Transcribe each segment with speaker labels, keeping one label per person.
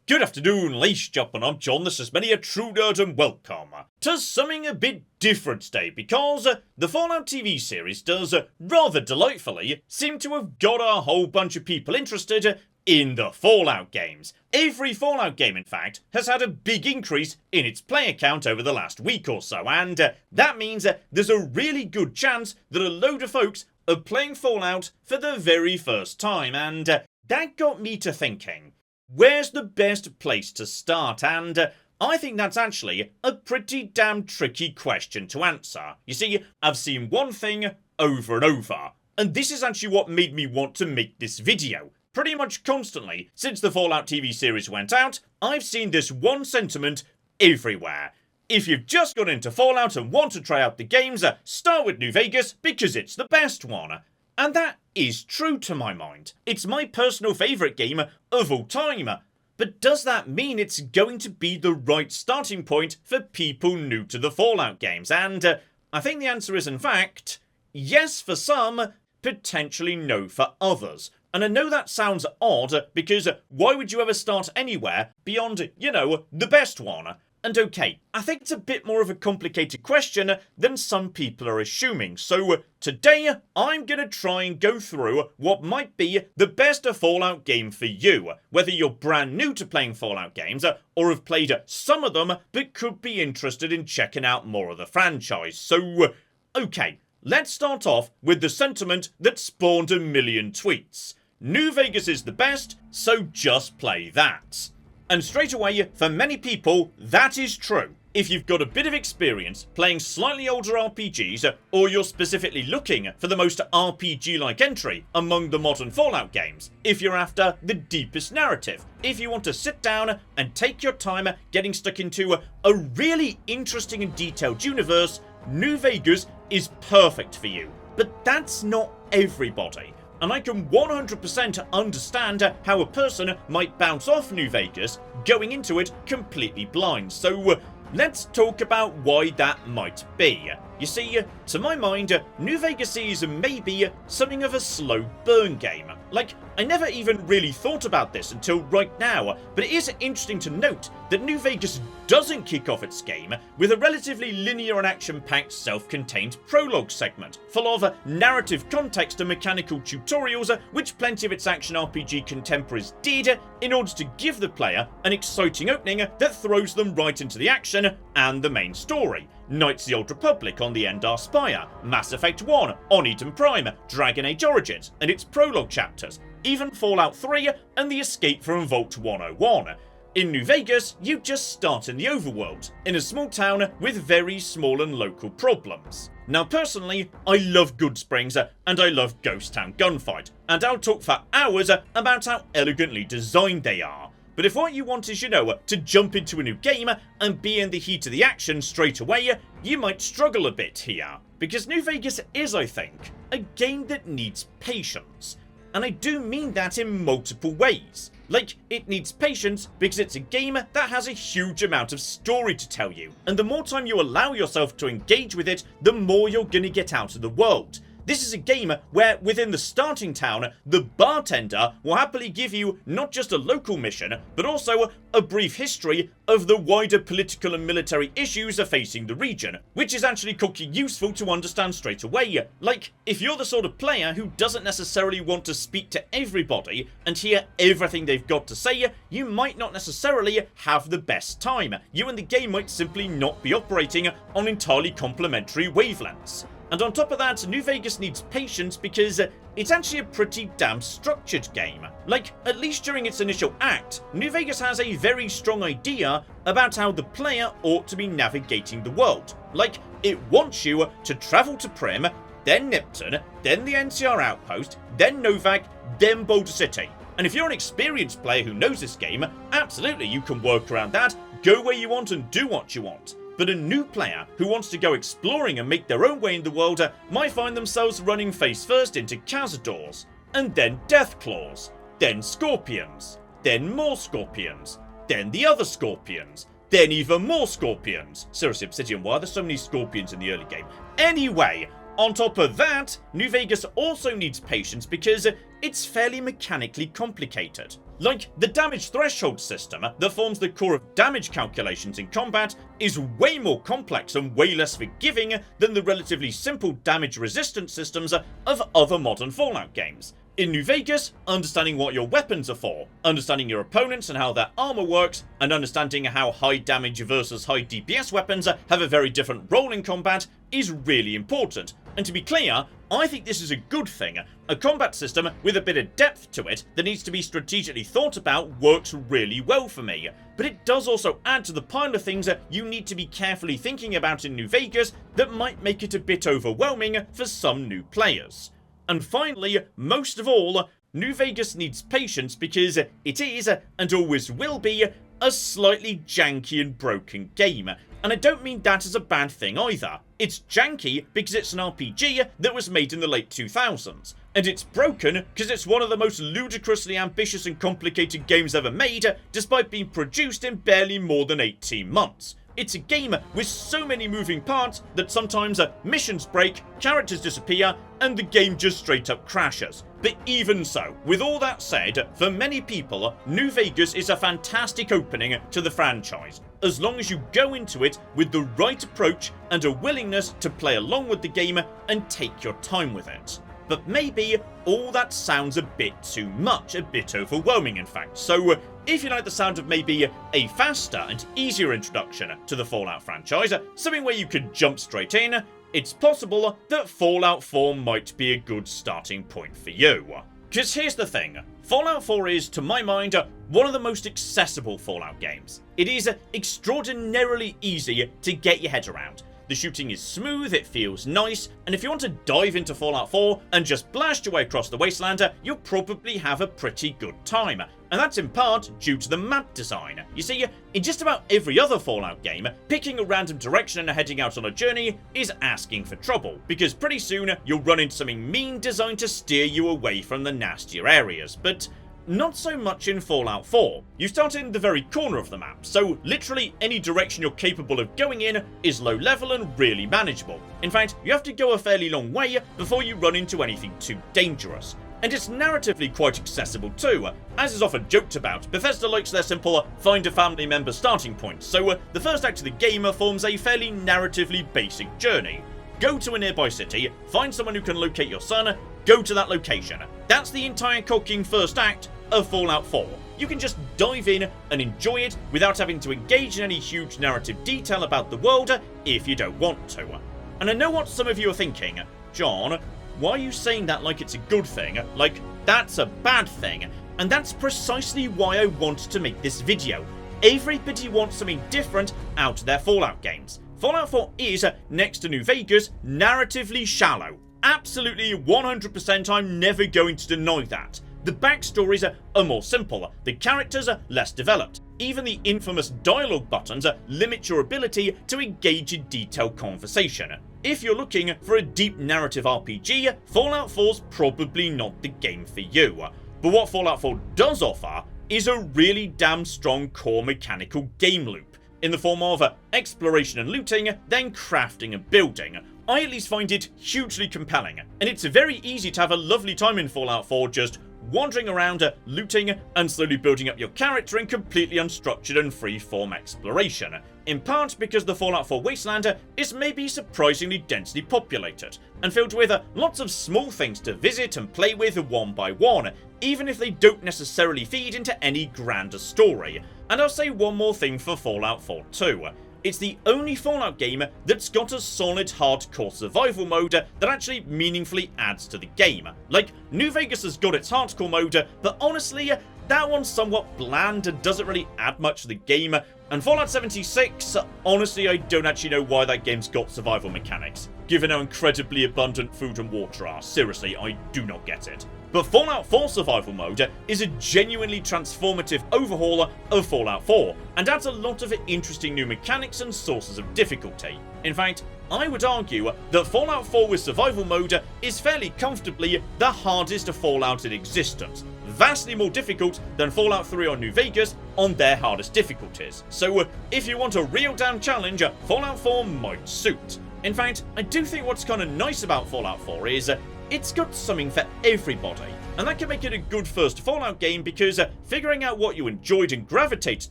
Speaker 1: Good afternoon, ladies and gentlemen, I'm John, this is many a true nerd, and welcome to something a bit different today, because the Fallout TV series does, rather delightfully, seem to have got a whole bunch of people interested in the Fallout games. Every Fallout game, in fact, has had a big increase in its player count over the last week or so, and that means there's a really good chance that a load of folks are playing Fallout for the very first time, and that got me to thinking, where's the best place to start? And I think that's actually a pretty damn tricky question to answer. You see, I've seen one thing over and over, and this is actually what made me want to make this video. Pretty much constantly, since the Fallout TV series went out, I've seen this one sentiment everywhere. If you've just got into Fallout and want to try out the games, start with New Vegas because it's the best one. And that is true to my mind. It's my personal favourite game of all time. But does that mean it's going to be the right starting point for people new to the Fallout games? And I think the answer is, in fact, yes for some, potentially no for others. And I know that sounds odd, because why would you ever start anywhere beyond, the best one? And okay, I think it's a bit more of a complicated question than some people are assuming, so today I'm gonna try and go through what might be the best Fallout game for you, whether you're brand new to playing Fallout games, or have played some of them but could be interested in checking out more of the franchise. So, okay, let's start off with the sentiment that spawned a million tweets. New Vegas is the best, so just play that. And straight away, for many people, that is true. If you've got a bit of experience playing slightly older RPGs, or you're specifically looking for the most RPG-like entry among the modern Fallout games, if you're after the deepest narrative, if you want to sit down and take your time getting stuck into a really interesting and detailed universe, New Vegas is perfect for you. But that's not everybody. And I can 100% understand how a person might bounce off New Vegas going into it completely blind. So let's talk about why that might be. You see, to my mind, New Vegas is maybe something of a slow burn game. Like, I never even really thought about this until right now, but it is interesting to note that New Vegas doesn't kick off its game with a relatively linear and action-packed self-contained prologue segment, full of narrative context and mechanical tutorials, which plenty of its action RPG contemporaries did in order to give the player an exciting opening that throws them right into the action and the main story. Knights of the Old Republic on the Endar Spire, Mass Effect 1 on Eden Prime, Dragon Age Origins and its prologue chapters, even Fallout 3 and the Escape from Vault 101. In New Vegas, you just start in the overworld, in a small town with very small and local problems. Now personally, I love Goodsprings and I love Ghost Town Gunfight, and I'll talk for hours about how elegantly designed they are. But if what you want is, to jump into a new game and be in the heat of the action straight away, you might struggle a bit here. Because New Vegas is, I think, a game that needs patience. And I do mean that in multiple ways. Like, it needs patience because it's a game that has a huge amount of story to tell you. And the more time you allow yourself to engage with it, the more you're gonna get out of the world. This is a game where, within the starting town, the bartender will happily give you not just a local mission, but also a brief history of the wider political and military issues facing the region, which is actually quite useful to understand straight away. Like, if you're the sort of player who doesn't necessarily want to speak to everybody and hear everything they've got to say, you might not necessarily have the best time. You and the game might simply not be operating on entirely complementary wavelengths. And on top of that, New Vegas needs patience because it's actually a pretty damn structured game. Like, at least during its initial act, New Vegas has a very strong idea about how the player ought to be navigating the world. Like, it wants you to travel to Prim, then Nipton, then the NCR Outpost, then Novak, then Boulder City. And if you're an experienced player who knows this game, absolutely you can work around that, go where you want and do what you want. But a new player who wants to go exploring and make their own way in the world might find themselves running face first into Cazadors, and then Deathclaws, then Scorpions, then more Scorpions, then the other Scorpions, then even more Scorpions. Seriously, Obsidian, why are there so many Scorpions in the early game? Anyway, On top of that, New Vegas also needs patience because it's fairly mechanically complicated. Like, the damage threshold system that forms the core of damage calculations in combat is way more complex and way less forgiving than the relatively simple damage resistance systems of other modern Fallout games. In New Vegas, understanding what your weapons are for, understanding your opponents and how their armor works, and understanding how high damage versus high DPS weapons have a very different role in combat is really important. And to be clear, I think this is a good thing. A combat system with a bit of depth to it that needs to be strategically thought about works really well for me. But it does also add to the pile of things that you need to be carefully thinking about in New Vegas that might make it a bit overwhelming for some new players. And finally, most of all, New Vegas needs patience because it is, and always will be, a slightly janky and broken game. And I don't mean that as a bad thing either. It's janky because it's an RPG that was made in the late 2000s. And it's broken because it's one of the most ludicrously ambitious and complicated games ever made, despite being produced in barely more than 18 months. It's a game with so many moving parts that sometimes missions break, characters disappear, and the game just straight up crashes. But even so, with all that said, for many people, New Vegas is a fantastic opening to the franchise, as long as you go into it with the right approach and a willingness to play along with the game and take your time with it. But maybe all that sounds a bit too much, a bit overwhelming in fact, so if you like the sound of maybe a faster and easier introduction to the Fallout franchise, something where you could jump straight in, it's possible that Fallout 4 might be a good starting point for you. Because here's the thing, Fallout 4 is, to my mind, one of the most accessible Fallout games. It is extraordinarily easy to get your head around. The shooting is smooth, it feels nice, and if you want to dive into Fallout 4 and just blast your way across the wasteland, you'll probably have a pretty good time. And that's in part due to the map design. You see, in just about every other Fallout game, picking a random direction and heading out on a journey is asking for trouble, because pretty soon you'll run into something mean designed to steer you away from the nastier areas. But not so much in Fallout 4. You start in the very corner of the map, so literally any direction you're capable of going in is low level and really manageable. In fact, you have to go a fairly long way before you run into anything too dangerous. And it's narratively quite accessible too. As is often joked about, Bethesda likes their simple find a family member starting point, so the first act of the game forms a fairly narratively basic journey. Go to a nearby city, find someone who can locate your son, go to that location. That's the entire cocking first act of Fallout 4. You can just dive in and enjoy it without having to engage in any huge narrative detail about the world if you don't want to. And I know what some of you are thinking, John, why are you saying that like it's a good thing? Like, that's a bad thing. And that's precisely why I want to make this video. Everybody wants something different out of their Fallout games. Fallout 4 is, next to New Vegas, narratively shallow. Absolutely 100% I'm never going to deny that. The backstories are more simple, the characters are less developed. Even the infamous dialogue buttons limit your ability to engage in detailed conversation. If you're looking for a deep narrative RPG, Fallout 4's probably not the game for you. But what Fallout 4 does offer is a really damn strong core mechanical game loop, in the form of exploration and looting, then crafting and building. I at least find it hugely compelling, and it's very easy to have a lovely time in Fallout 4 just wandering around, looting, and slowly building up your character in completely unstructured and free-form exploration. In part because the Fallout 4 wasteland is maybe surprisingly densely populated, and filled with lots of small things to visit and play with one by one, even if they don't necessarily feed into any grander story. And I'll say one more thing for Fallout 4 too. It's the only Fallout game that's got a solid hardcore survival mode that actually meaningfully adds to the game. Like, New Vegas has got its hardcore mode, but honestly, that one's somewhat bland and doesn't really add much to the game. And Fallout 76, honestly, I don't actually know why that game's got survival mechanics, given how incredibly abundant food and water are. Seriously, I do not get it. But Fallout 4 survival mode is a genuinely transformative overhaul of Fallout 4, and adds a lot of interesting new mechanics and sources of difficulty. In fact, I would argue that Fallout 4 with survival mode is fairly comfortably the hardest Fallout in existence, vastly more difficult than Fallout 3 or New Vegas on their hardest difficulties. So if you want a real damn challenge, Fallout 4 might suit. In fact, I do think what's kind of nice about Fallout 4 is it's got something for everybody. And that can make it a good first Fallout game because figuring out what you enjoyed and gravitated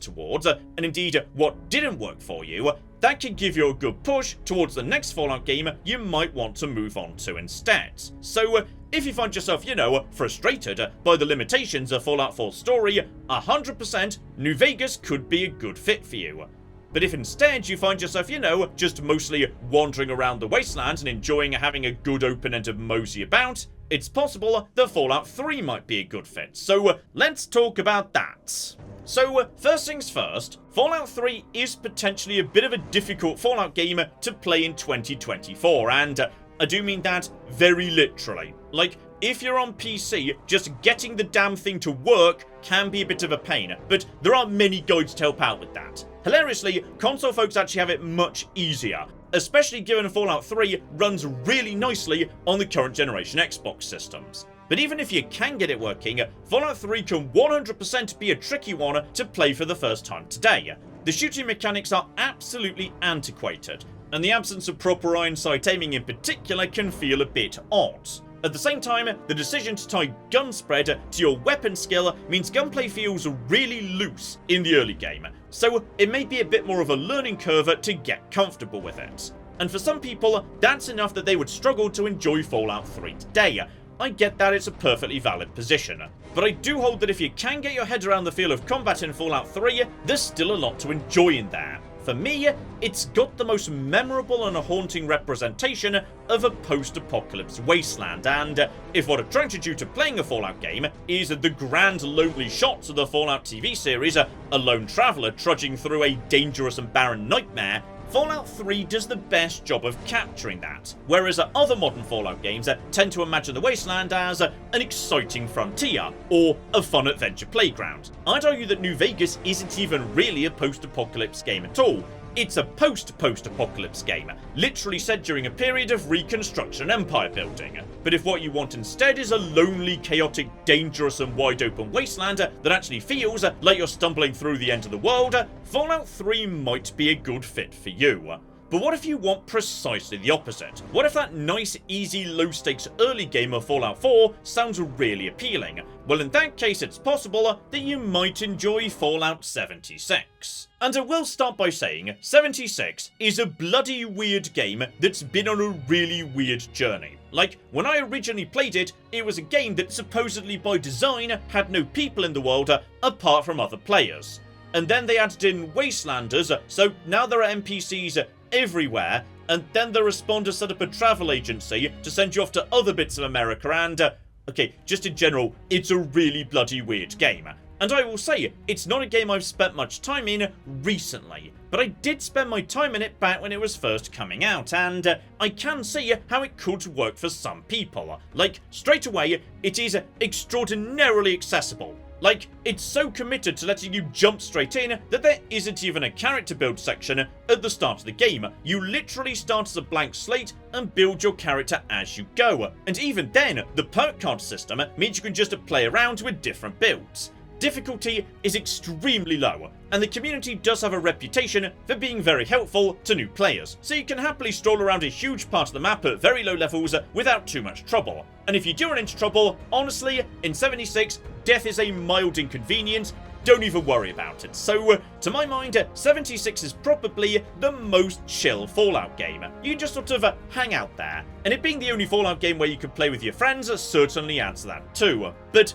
Speaker 1: towards, and indeed what didn't work for you, that can give you a good push towards the next Fallout game you might want to move on to instead. So if you find yourself, frustrated by the limitations of Fallout 4's story, 100% New Vegas could be a good fit for you. But if instead you find yourself, just mostly wandering around the wasteland and enjoying having a good open-ended mosey about, it's possible that Fallout 3 might be a good fit. So let's talk about that. So first things first, Fallout 3 is potentially a bit of a difficult Fallout game to play in 2024, and I do mean that very literally. Like, if you're on PC, just getting the damn thing to work can be a bit of a pain, but there are many guides to help out with that. Hilariously, console folks actually have it much easier, especially given Fallout 3 runs really nicely on the current generation Xbox systems. But even if you can get it working, Fallout 3 can 100% be a tricky one to play for the first time today. The shooting mechanics are absolutely antiquated, and the absence of proper iron sight aiming in particular can feel a bit odd. At the same time, the decision to tie gun spread to your weapon skill means gunplay feels really loose in the early game, so it may be a bit more of a learning curve to get comfortable with it. And for some people, that's enough that they would struggle to enjoy Fallout 3 today. I get that it's a perfectly valid position, but I do hold that if you can get your head around the feel of combat in Fallout 3, there's still a lot to enjoy in there. For me, it's got the most memorable and haunting representation of a post-apocalypse wasteland, and if what attracted you to playing a Fallout game is the grand lonely shots of the Fallout TV series, a lone traveller trudging through a dangerous and barren nightmare, Fallout 3 does the best job of capturing that, whereas other modern Fallout games tend to imagine the wasteland as an exciting frontier, or a fun adventure playground. I'd argue that New Vegas isn't even really a post-apocalypse game at all. It's a post-post-apocalypse game, literally set during a period of reconstruction and empire building. But if what you want instead is a lonely, chaotic, dangerous and wide-open wasteland that actually feels like you're stumbling through the end of the world, Fallout 3 might be a good fit for you. But what if you want precisely the opposite? What if that nice, easy, low-stakes early game of Fallout 4 sounds really appealing? Well, in that case, it's possible that you might enjoy Fallout 76. And I will start by saying, 76 is a bloody weird game that's been on a really weird journey. Like, when I originally played it, it was a game that supposedly by design had no people in the world apart from other players. And then they added in Wastelanders, so now there are NPCs everywhere, and then the responder set up a travel agency to send you off to other bits of America, and okay, just in general, it's a really bloody weird game. And I will say, it's not a game I've spent much time in recently, but I did spend my time in it back when it was first coming out, and I can see how it could work for some people. Like, straight away, it is extraordinarily accessible. Like, it's so committed to letting you jump straight in that there isn't even a character build section at the start of the game. You literally start as a blank slate and build your character as you go. And even then, the perk card system means you can just play around with different builds. Difficulty is extremely low, and the community does have a reputation for being very helpful to new players, so you can happily stroll around a huge part of the map at very low levels without too much trouble. And if you do run into trouble, honestly, in 76, death is a mild inconvenience. Don't even worry about it. So, to my mind, 76 is probably the most chill Fallout game. You just sort of hang out there. And it being the only Fallout game where you can play with your friends certainly adds to that too. But,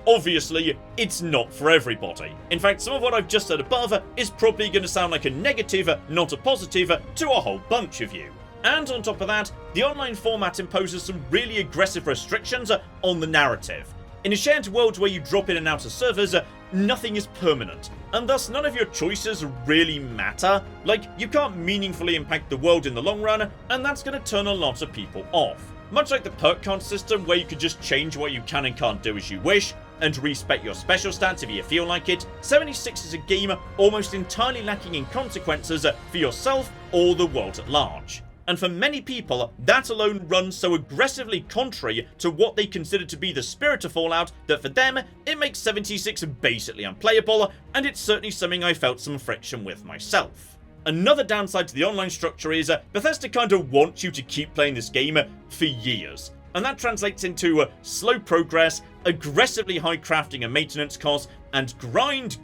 Speaker 1: obviously, it's not for everybody. In fact, some of what I've just said above is probably going to sound like a negative, not a positive, to a whole bunch of you. And on top of that, the online format imposes some really aggressive restrictions on the narrative. In a shared world where you drop in and out of servers, nothing is permanent, and thus none of your choices really matter. Like, you can't meaningfully impact the world in the long run, and that's going to turn a lot of people off. Much like the perk card system where you can just change what you can and can't do as you wish, and respec your special stats if you feel like it, 76 is a game almost entirely lacking in consequences for yourself or the world at large. And for many people, that alone runs so aggressively contrary to what they consider to be the spirit of Fallout that for them, it makes 76 basically unplayable, and it's certainly something I felt some friction with myself. another downside to the online structure is Bethesda kind of wants you to keep playing this game for years. And that translates into slow progress, aggressively high crafting and maintenance costs, and grind,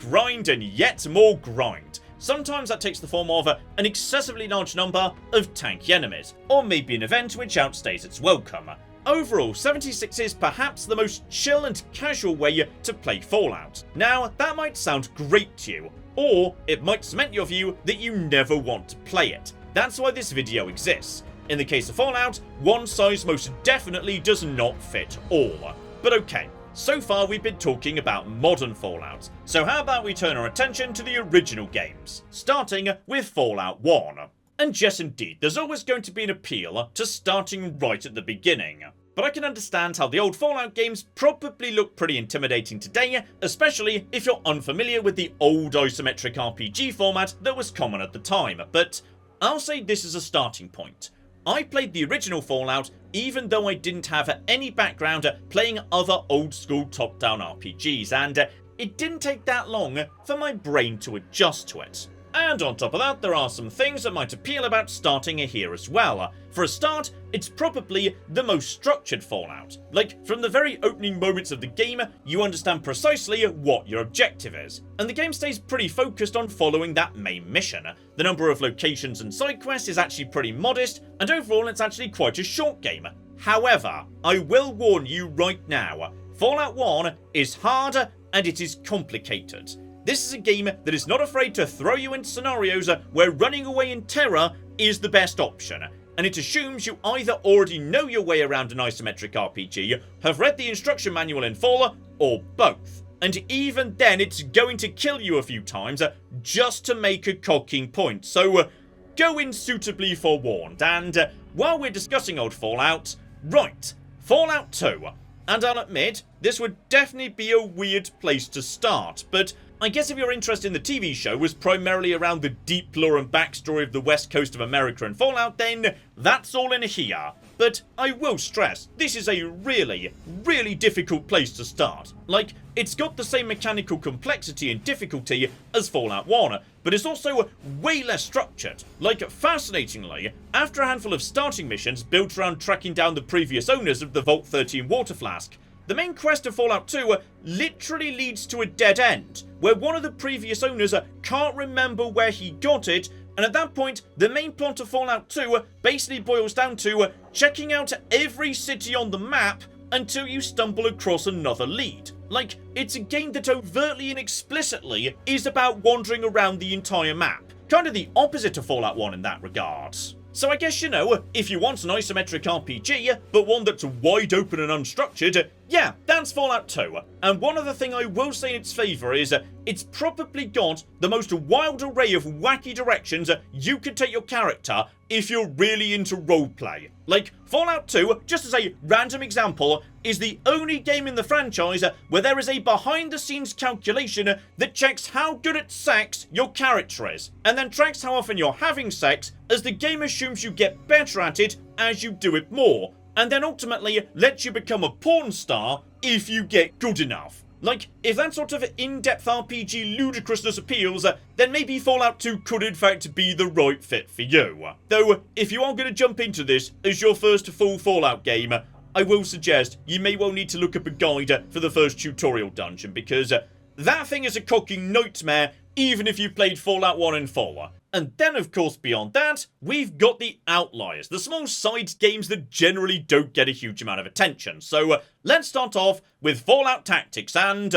Speaker 1: and yet more grind. Sometimes that takes the form of an excessively large number of tanky enemies, or maybe an event which outstays its welcome. Overall, 76 is perhaps the most chill and casual way to play Fallout. Now, that might sound great to you, or it might cement your view that you never want to play it. That's why this video exists. In the case of Fallout, one size most definitely does not fit all. But okay, so far we've been talking about modern Fallout, so how about we turn our attention to the original games, starting with Fallout 1. And yes indeed, there's always going to be an appeal to starting right at the beginning. But I can understand how the old Fallout games probably look pretty intimidating today, especially if you're unfamiliar with the old isometric RPG format that was common at the time, but I'll say this is a starting point. I played the original Fallout even though I didn't have any background playing other old school top-down RPGs, and it didn't take that long for my brain to adjust to it. And on top of that, there are some things that might appeal about starting here as well. For a start, it's probably the most structured Fallout. Like, from the very opening moments of the game, you understand precisely what your objective is. And the game stays pretty focused on following that main mission. The number of locations and side quests is actually pretty modest, and overall it's actually quite a short game. However, I will warn you right now, Fallout 1 is hard and it is complicated. This is a game that is not afraid to throw you into scenarios where running away in terror is the best option, and it assumes you either already know your way around an isometric RPG, have read the instruction manual in full, or both. And even then it's going to kill you a few times just to make a cocking point, so go in suitably forewarned. And while we're discussing old Fallout, right, Fallout 2. And I'll admit, this would definitely be a weird place to start, but I guess if your interest in the TV show was primarily around the deep lore and backstory of the west coast of America and Fallout, then that's all in here. But I will stress, this is a really, really difficult place to start. Like, it's got the same mechanical complexity and difficulty as Fallout 1, but it's also way less structured. Like, fascinatingly, after a handful of starting missions built around tracking down the previous owners of the Vault 13 water flask, the main quest of Fallout 2 literally leads to a dead end, where one of the previous owners can't remember where he got it, and at that point, the main plot of Fallout 2 basically boils down to checking out every city on the map until you stumble across another lead. Like, it's a game that overtly and explicitly is about wandering around the entire map. Kind of the opposite of Fallout 1 in that regard. So I guess, you know, if you want an isometric RPG, but one that's wide open and unstructured, yeah, that's Fallout 2. And one other thing I will say in its favour is, it's probably got the most wild array of wacky directions you could take your character if you're really into roleplay. Like, Fallout 2, just as a random example, is the only game in the franchise where there is a behind-the-scenes calculation that checks how good at sex your character is, and then tracks how often you're having sex, as the game assumes you get better at it as you do it more, and then ultimately lets you become a porn star if you get good enough. Like, if that sort of in-depth RPG ludicrousness appeals, then maybe Fallout 2 could in fact be the right fit for you. Though, if you are going to jump into this as your first full Fallout game, I will suggest you may well need to look up a guide for the first tutorial dungeon, because that thing is a cocking nightmare even if you've played Fallout 1 in full. And then, of course, beyond that, we've got the outliers, the small side games that generally don't get a huge amount of attention. So let's start off with Fallout Tactics, and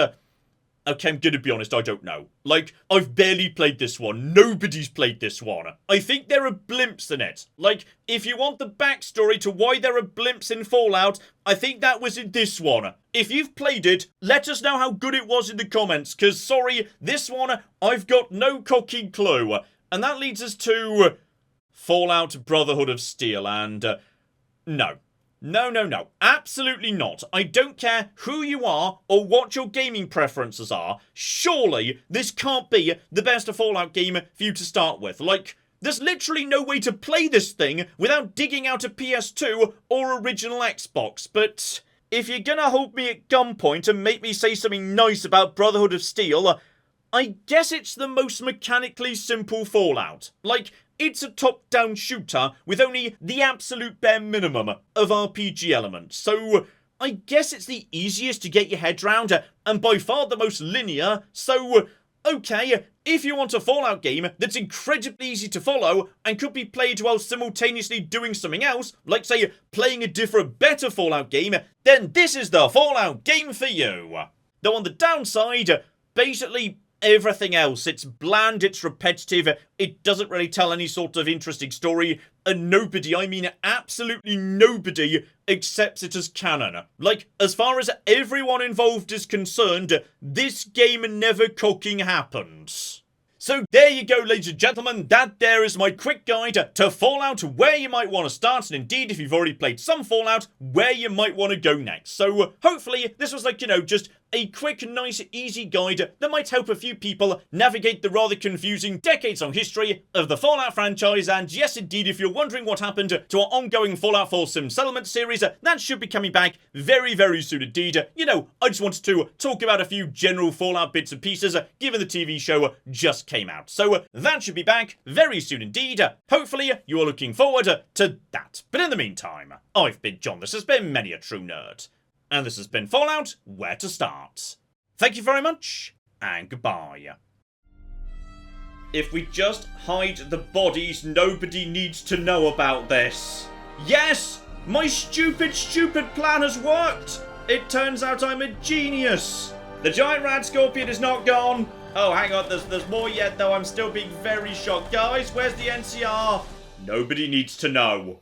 Speaker 1: okay, I'm gonna be honest, I don't know. Like, I've barely played this one. Nobody's played this one. I think there are blimps in it. Like, if you want the backstory to why there are blimps in Fallout, I think that was in this one. If you've played it, let us know how good it was in the comments, because, sorry, this one, I've got no cocking clue. And that leads us to Fallout Brotherhood of Steel, and no. No, absolutely not. I don't care who you are or what your gaming preferences are. Surely this can't be the best Fallout game for you to start with. Like, there's literally no way to play this thing without digging out a PS2 or original Xbox. But if you're gonna hold me at gunpoint and make me say something nice about Brotherhood of Steel, I guess it's the most mechanically simple Fallout. Like, it's a top-down shooter with only the absolute bare minimum of RPG elements, so I guess it's the easiest to get your head round, and by far the most linear, so okay, if you want a Fallout game that's incredibly easy to follow and could be played while simultaneously doing something else, like say playing a different better Fallout game, then this is the Fallout game for you. Though on the downside, basically everything else, it's bland, it's repetitive, it doesn't really tell any sort of interesting story, and nobody, I mean absolutely nobody, accepts it as canon. Like, as far as everyone involved is concerned, this game never cooking happens. So there you go, ladies and gentlemen, that there is my quick guide to Fallout, where you might want to start, and indeed, if you've already played some Fallout, where you might want to go next. So hopefully, this was like, just a quick, nice, easy guide that might help a few people navigate the rather confusing decades-long history of the Fallout franchise, and yes, indeed, if you're wondering what happened to our ongoing Fallout 4 Sim Settlement series, that should be coming back very, very soon indeed. I just wanted to talk about a few general Fallout bits and pieces, given the TV show just came out. So that should be back very soon indeed. Hopefully, you are looking forward to that. But in the meantime, I've been John, this has been Many a True Nerd. And this has been Fallout, Where to Start. Thank you very much, and goodbye. If we just hide the bodies, nobody needs to know about this. Yes! My stupid plan has worked! It turns out I'm a genius! The giant rat scorpion is not gone! Oh, hang on, there's more yet though, I'm still being very shocked. Guys, where's the NCR? Nobody needs to know.